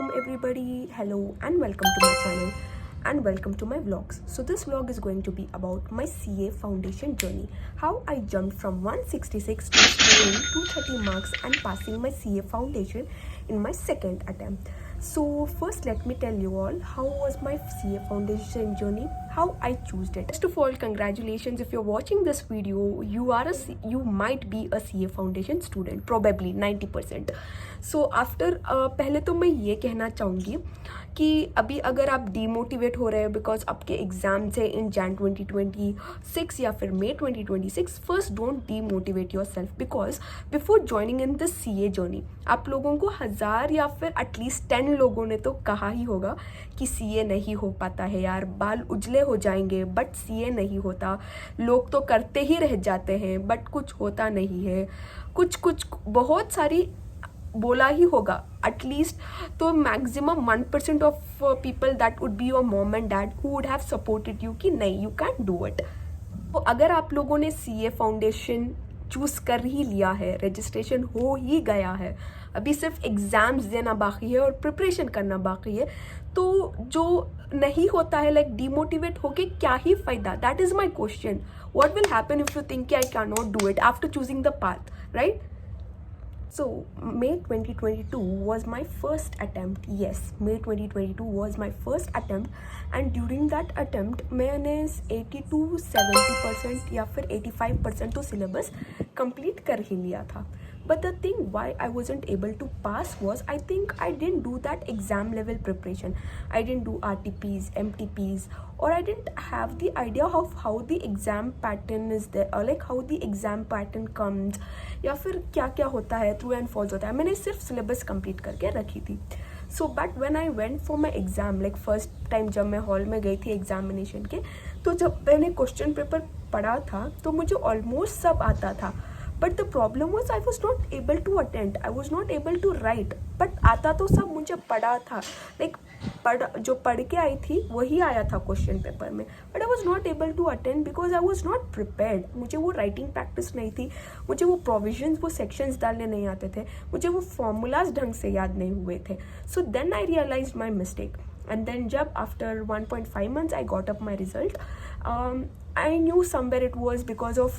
welcome everybody. Hello and welcome to my channel and welcome to my vlogs. So this vlog is going to be about my CA foundation journey. How I jumped from 166 to scoring 230 marks and passing my CA foundation in my second attempt. So first let me tell you all how was my CA foundation journey, how I chose it. First of all, congratulations if you're watching this video. You might be a CA foundation student, probably 90%. So after पहले तो मैं ये कहना चाहूँगी कि अभी अगर आप डीमोटिवेट हो रहे हैं बिकॉज आपके एग्जाम्स है इन जैन 2026 या फिर मई 2026, first don't demotivate your self because before joining in this CA journey आप लोगों को 1000 या फिर एटलीस्ट 10 लोगों ने तो कहा ही होगा कि CA नहीं हो पाता है यार, बाल उजले हो जाएंगे, बट CA नहीं होता, लोग तो करते ही रह जाते हैं बट कुछ होता नहीं है, कुछ बहुत सारी बोला ही होगा एटलीस्ट. तो maximum 1% of people that would be your mom and dad who would have supported you कि नहीं यू कैन डू इट. तो अगर आप लोगों ने CA फाउंडेशन चूज कर ही लिया है, रजिस्ट्रेशन हो ही गया है, अभी सिर्फ एग्जाम्स देना बाकी है और प्रिपरेशन करना बाकी है, तो जो नहीं होता है लाइक डिमोटिवेट होके क्या ही फायदा. That is my question. What will happen if you think I can not do it after choosing the path, right? So May 2022 was my first attempt. Yes, May 2022 was my first attempt and during that attempt मैंने 80 to 70% या फिर 85% तो syllabus complete कर ही लिया था. But the thing why I wasn't able to pass was I think I didn't do that exam level preparation. I didn't do RTPs, MTPs, or I didn't have the idea of how the exam pattern is there, or like how the exam pattern comes, या फिर क्या क्या होता है, true and false होता है. मैंने सिर्फ सिलेबस कंप्लीट करके रखी थी. So but when I went for my exam, like first time जब मैं हॉल में गई थी एग्जामिनेशन के, तो जब मैंने क्वेश्चन पेपर पढ़ा था तो मुझे ऑलमोस्ट सब आता था. But the problem was I was not able to attend, I was not able to write. But आता तो सब मुझे पढ़ा था, लाइक जो पढ़ के आई थी वही आया था क्वेश्चन पेपर में. But I was not able to attend because I was not prepared. मुझे वो राइटिंग प्रैक्टिस नहीं थी, मुझे वो प्रोविजंस, वो सेक्शंस डालने नहीं आते थे, मुझे वो फॉर्मूलाज ढंग से याद नहीं हुए थे. So then I realise my mistake. And then जब after 1.5 months I got up my result, I knew somewhere it was because of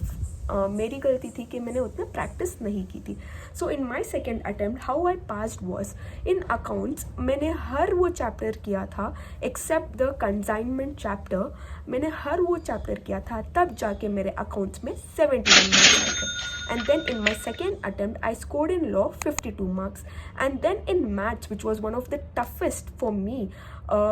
मेरी गलती थी कि मैंने उतना प्रैक्टिस नहीं की थी. So in my second attempt how I passed was in accounts. मैंने हर वो चैप्टर किया था एक्सेप्ट द कंसाइनमेंट चैप्टर. मैंने हर वो चैप्टर किया था, तब जाके मेरे अकाउंट्स में 71 मार्क्स आए थे. And then in my second attempt, I scored in law 52 marks. And then in maths, which was one of the toughest for me,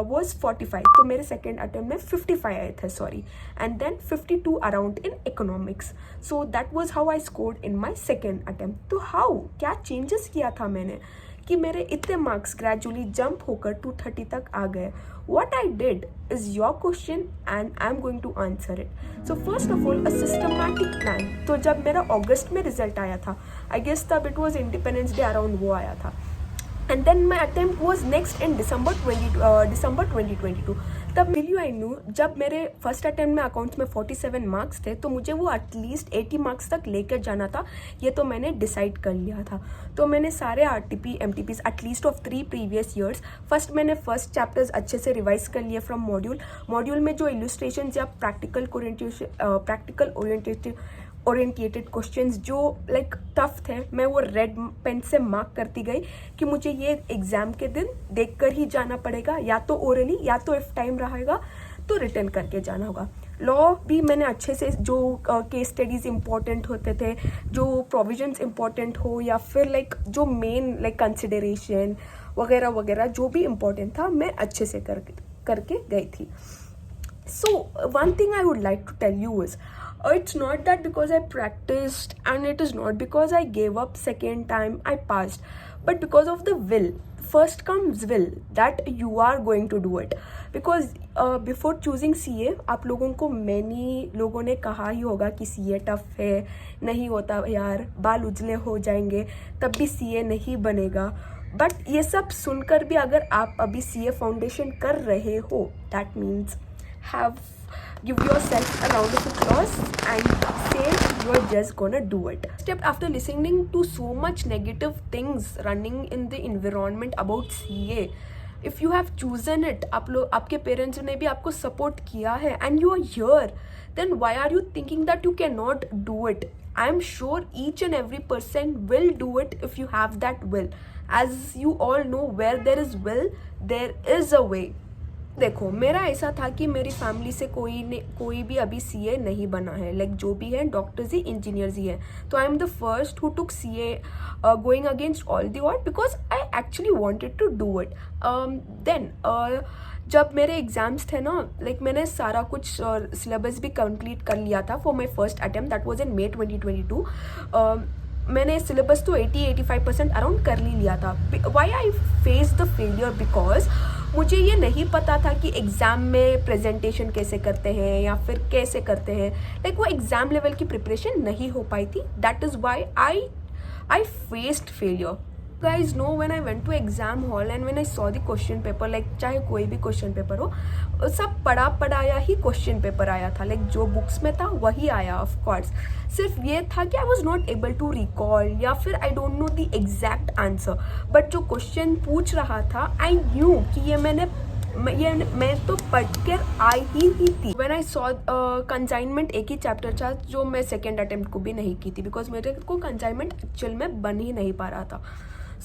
was 45. तो मेरे second attempt में 55 आए थे, sorry. And then 52 around in economics. So that was how I scored in my second attempt. तो how? क्या changes किया था मैंने कि मेरे इतने मार्क्स ग्रेजुअली जंप होकर 230 तक आ गए. What I did is your question and I'm going to answer it. So first of all, a systematic plan. तो जब मेरा अगस्त में रिजल्ट आया था, I guess तब it was Independence Day around वो आया था. And then my attempt was next in December 2022. तब will I knew जब मेरे फर्स्ट अटेम्प्ट में अकाउंट्स में 47 मार्क्स थे तो मुझे वो एटलीस्ट 80 मार्क्स तक लेकर जाना था. ये तो मैंने डिसाइड कर लिया था. तो मैंने सारे RTP MTPs at least of 3 previous years, first मैंने फर्स्ट चैप्टर्स अच्छे से रिवाइज कर लिए फ्रॉम मॉड्यूल में जो इलस्ट्रेशन या प्रैक्टिकल ओरिएंटेटेड क्वेश्चंस जो लाइक टफ थे, मैं वो रेड पेन से मार्क करती गई कि मुझे ये एग्जाम के दिन देखकर ही जाना पड़ेगा, या तो ओरली या तो इफ टाइम रहेगा तो रिटर्न करके जाना होगा. लॉ भी मैंने अच्छे से जो केस स्टडीज इंपॉर्टेंट होते थे, जो प्रोविजंस इंपॉर्टेंट हो या फिर लाइक जो मेन लाइक कंसिडरेशन वगैरह वगैरह जो भी इम्पोर्टेंट था मैं अच्छे से करके गई थी. So one thing I would like to tell you is it's not that because I practiced and it is not because I gave up second time I passed, but because of the will. First comes will that you are going to do it. Because before choosing CA आप लोगों को many लोगों ने कहा ही होगा कि CA tough है, नहीं होता यार, बाल उजले हो जाएंगे, तब भी CA नहीं बनेगा. बट ये सब सुनकर भी अगर आप अभी CA फाउंडेशन कर रहे हो, that means give yourself a round of applause and say it, you're just gonna do it. Step after listening to so much negative things running in the environment about CA, if you have chosen it, आप लोग आपके parents ने भी आपको support किया है and you are here, then why are you thinking that you cannot do it? I am sure each and every person will do it if you have that will. As you all know, where there is will, there is a way. देखो, मेरा ऐसा था कि मेरी family से कोई भी अभी सीए नहीं बना है, लाइक जो भी है डॉक्टर्स ही, इंजीनियर्स ही है. तो I am the first who took CA going against all the odd because I actually wanted to do it. Then जब मेरे एग्जाम्स थे ना, लाइक मैंने सारा कुछ सिलेबस भी कंप्लीट कर लिया था for my first attempt, that was in May 2022. मैंने सिलेबस तो 80-85% अराउंड कर लिया था. Why I face the failure? Because मुझे ये नहीं पता था कि एग्ज़ाम में प्रेजेंटेशन कैसे करते हैं या फिर कैसे करते हैं. लाइक वो एग्ज़ाम लेवल की प्रिपरेशन नहीं हो पाई थी. That is why I faced failure. Guys know, when I went to exam hall and when I saw the question paper, like चाहे कोई भी क्वेश्चन पेपर हो, सब पढ़ाया ही क्वेश्चन पेपर आया था. लाइक जो बुक्स में था वही आया. ऑफ कोर्स सिर्फ ये था कि I was not able to recall या फिर I don't know the exact answer, but जो क्वेश्चन पूछ रहा था आई न्यू कि मैं तो पढ़ कर आई ही थी. व्हेन आई सॉ कंसाइनमेंट, एक ही चैप्टर था जो मैं सेकेंड अटेम्प्ट को भी नहीं की थी बिकॉज मेरे को कंसाइनमेंट एक्चुअल में बन ही नहीं पा रहा था.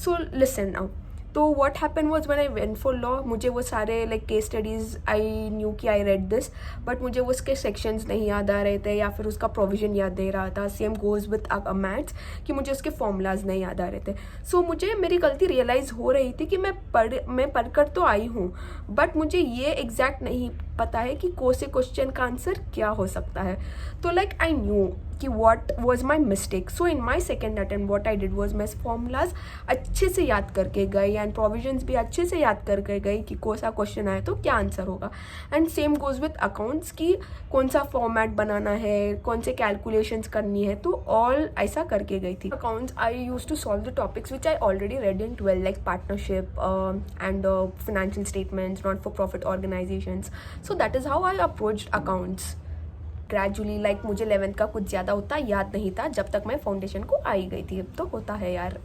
So listen now. तो what happened was when I went for law, मुझे वो सारे like case studies I knew कि I read this, but मुझे उसके sections नहीं याद आ रहे थे या फिर उसका provision याद नहीं रहा था. Same goes with maths कि मुझे उसके formulas नहीं याद आ रहे थे. So मुझे मेरी गलती realize हो रही थी कि मैं पढ़कर तो आई हूँ, but मुझे ये exact नहीं पता है कि कौन से क्वेश्चन का आंसर क्या हो सकता है. तो लाइक आई न्यू कि what was my mistake. So in my second attempt what I did was मैं फॉर्मूलाज अच्छे से याद करके गई एंड प्रोविजंस भी अच्छे से याद करके गई कि कौन सा क्वेश्चन आए तो क्या आंसर होगा. And same goes with accounts कि कौन सा फॉर्मेट बनाना है, कौन से कैलकुलेशंस करनी है, तो ऑल ऐसा करके गई थी. Accounts I use to solve the topics which I already read in 12, like partnership and financial statements, not for profit organisations. So that is how I approached accounts. Gradually, like मुझे 11th का कुछ ज़्यादा उतना याद नहीं था जब तक मैं फाउंडेशन को आई गई थी. अब तो होता है यार.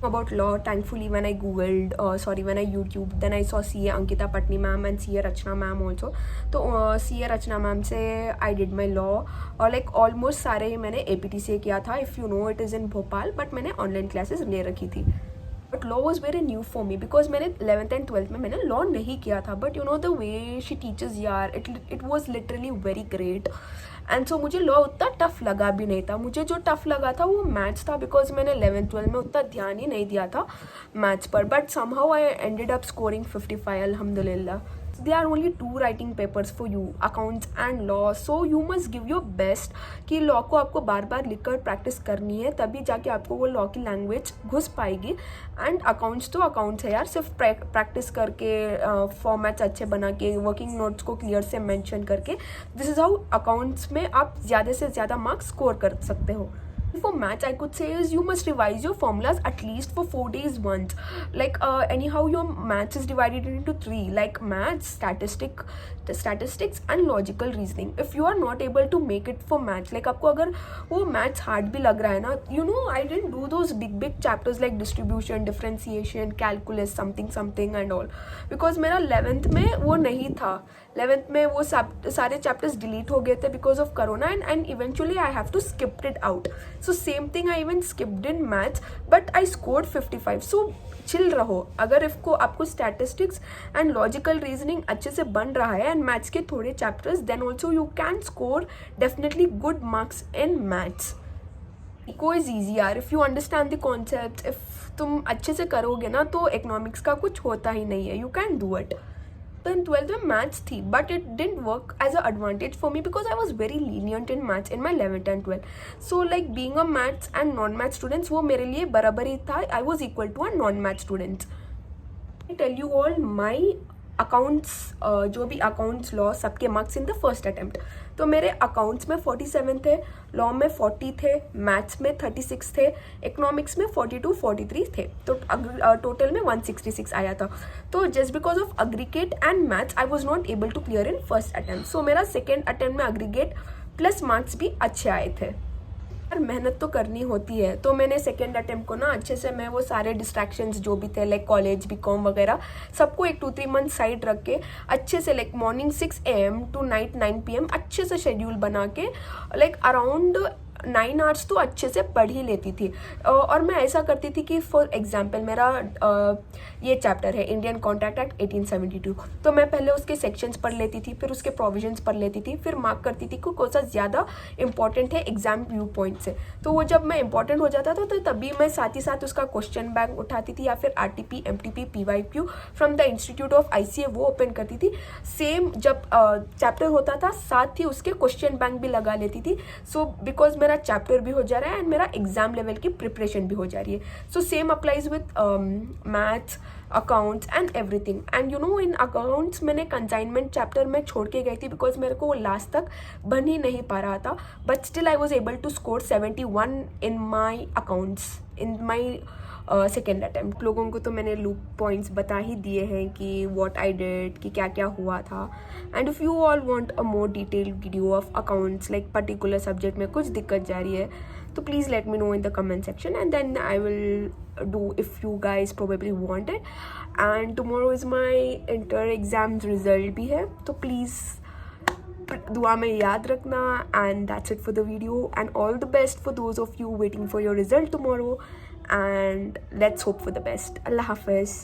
About law, thankfully when I googled, when I YouTube, then I saw CA Ankita Patni ma'am and CA Rachna ma'am also. तो CA Rachna ma'am से I did my law और like almost सारे ही मैंने APT से किया था. If you know, it is in Bhopal, but मैंने online classes ले रखी थी. But law was very new for me because मैंने 11th एंड 12th में मैंने लॉ नहीं किया था. But you know the way she teachers यार, it was literally very great. And so मुझे लॉ उतना टफ लगा भी नहीं था. मुझे जो टफ लगा था वो मैथ्स था बिकॉज मैंने 11th 12th में उतना ध्यान ही नहीं दिया था मैथ्स पर. But somehow I ended up scoring 55 अल्हम्दुलिल्लाह. There are only 2 writing papers for you, accounts and law. So you must give your best कि लॉ को आपको बार बार लिखकर प्रैक्टिस करनी है, तभी जाके आपको वो लॉ की लैंग्वेज घुस पाएगी. एंड अकाउंट्स तो अकाउंट्स है यार, सिर्फ प्रैक्टिस करके, फॉर्मेट्स अच्छे बना के, वर्किंग नोट्स को क्लियर से मेंशन करके, दिस इज हाउ अकाउंट्स में आप ज़्यादा से ज़्यादा मार्क्स स्कोर कर सकते हो. For maths, I could say is you must revise your formulas at least for 4 days once. Like anyhow, your maths is divided into 3, like maths, statistics and logical reasoning. If you are not able to make it for maths, like आपको अगर वो maths hard भी लग रहा है ना, you know I didn't do those big chapters like distribution, differentiation, calculus, something and all, because मेरा 11th में वो नहीं था. 11th में वो सारे चैप्टर्स डिलीट हो गए थे because of corona and eventually I have to skipped it out. So same thing I even skipped in maths but I scored 55. So chill रहो. अगर इसको आपको स्टैटिस्टिक्स एंड लॉजिकल रीजनिंग अच्छे से बन रहा है एंड मैथ्स के थोड़े chapters, then also you can score definitely good marks in maths. Eco is easy यार if you understand the concept. If तुम अच्छे से करोगे ना तो इकोनॉमिक्स का कुछ होता ही नहीं है. You can do it. In 12th में मैथ्स थी but it didn't work as a advantage for me because I was very lenient in maths in my 11th and 12th. So like being a maths and non math students, वो मेरे लिए बराबर ही था. I was equal to a non math students. I tell you all my accounts, जो भी accounts law सबके marks in the first attempt. तो मेरे अकाउंट्स में 47 थे, लॉ में 40 थे, मैथ्स में 36 थे, इकोनॉमिक्स में 42-43 थे. तो टोटल में 166 आया था. तो just because of aggregate and maths I was not able to clear in first attempt. So मेरा सेकेंड अटेम्प्ट में अग्रीगेट प्लस मार्क्स भी अच्छे आए थे। यार मेहनत तो करनी होती है, तो मैंने सेकेंड अटेम्प्ट को ना अच्छे से मैं वो सारे डिस्ट्रैक्शंस जो भी थे लाइक कॉलेज बीकॉम वगैरह सबको एक 2-3 मंथ साइड रख के अच्छे से like morning 6 AM to night 9 PM अच्छे से शेड्यूल बना के लाइक अराउंड 9 आवर्स तो अच्छे से पढ़ ही लेती थी। और मैं ऐसा करती थी कि फॉर एग्जांपल मेरा ये चैप्टर है इंडियन कॉन्ट्रैक्ट एक्ट 1872, तो मैं पहले उसके सेक्शंस पढ़ लेती थी, फिर उसके प्रोविजंस पढ़ लेती थी, फिर मार्क करती थी कि कौन सा ज़्यादा इंपॉर्टेंट है एग्जाम व्यू पॉइंट से। तो वो जब मैं इंपॉर्टेंट हो जाता था तो तभी मैं साथ ही साथ उसका क्वेश्चन बैंक उठाती थी या फिर RTP MTP PYQ from the institute of ICA वो ओपन करती थी। सेम जब चैप्टर होता था साथ ही उसके क्वेश्चन बैंक भी लगा लेती थी। सो बिकॉज मेरा चैप्टर भी हो जा रहा है एंड मेरा एग्जाम लेवल की प्रिपरेशन भी हो जा रही है। So same applies with maths accounts and everything. And you know in accounts मैंने कंसाइनमेंट चैप्टर में छोड़ के गई थी बिकॉज मेरे को लास्ट तक बन ही नहीं पा रहा था, but still I was able to score 71 in my accounts in my second attempt. लोगों को तो मैंने लूप पॉइंट्स बता ही दिए हैं कि व्हाट आई डिड, कि क्या क्या हुआ था। And if you all want a more detailed video of accounts like particular subject में कुछ दिक्कत जा रही है तो please let me know in the comment section and then I will do if you guys probably want it. And tomorrow is my inter exams result भी है, तो प्लीज़ दुआ में याद रखना। and that's it for the video and all the best for those of you waiting for your result tomorrow and let's hope for the best. Allah Hafiz.